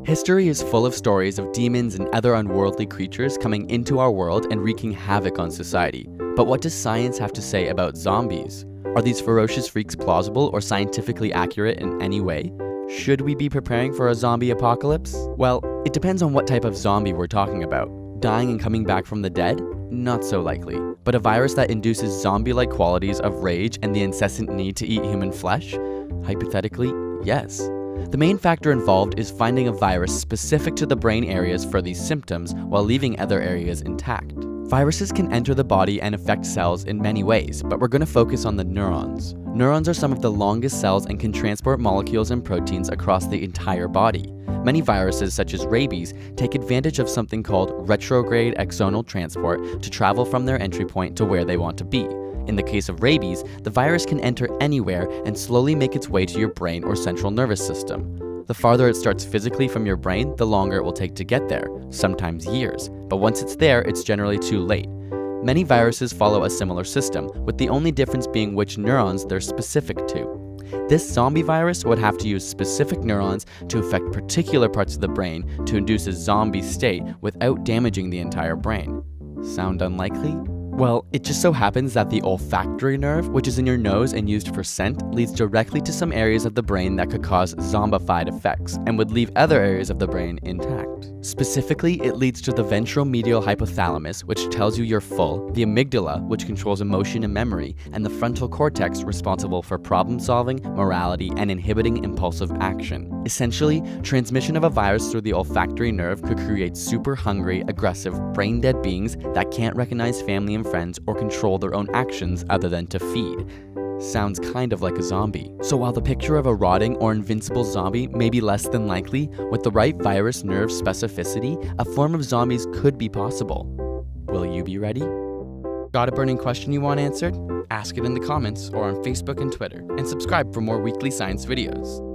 History is full of stories of demons and other unworldly creatures coming into our world and wreaking havoc on society. But what does science have to say about zombies? Are these ferocious freaks plausible or scientifically accurate in any way? Should we be preparing for a zombie apocalypse? Well, it depends on what type of zombie we're talking about. Dying and coming back from the dead? Not so likely. But a virus that induces zombie-like qualities of rage and the incessant need to eat human flesh? Hypothetically, yes. The main factor involved is finding a virus specific to the brain areas for these symptoms while leaving other areas intact. Viruses can enter the body and affect cells in many ways, but we're going to focus on the neurons. Neurons are some of the longest cells and can transport molecules and proteins across the entire body. Many viruses, such as rabies, take advantage of something called retrograde axonal transport to travel from their entry point to where they want to be. In the case of rabies, the virus can enter anywhere and slowly make its way to your brain or central nervous system. The farther it starts physically from your brain, the longer it will take to get there, sometimes years. But once it's there, it's generally too late. Many viruses follow a similar system, with the only difference being which neurons they're specific to. This zombie virus would have to use specific neurons to affect particular parts of the brain to induce a zombie state without damaging the entire brain. Sound unlikely? Well, it just so happens that the olfactory nerve, which is in your nose and used for scent, leads directly to some areas of the brain that could cause zombified effects and would leave other areas of the brain intact. Specifically, it leads to the ventromedial hypothalamus, which tells you you're full, the amygdala, which controls emotion and memory, and the frontal cortex, responsible for problem solving, morality, and inhibiting impulsive action. Essentially, transmission of a virus through the olfactory nerve could create super hungry, aggressive, brain-dead beings that can't recognize family and friends or control their own actions other than to feed. Sounds kind of like a zombie. So while the picture of a rotting or invincible zombie may be less than likely, with the right virus nerve specificity, a form of zombies could be possible. Will you be ready? Got a burning question you want answered? Ask it in the comments or on Facebook and Twitter, and subscribe for more weekly science videos.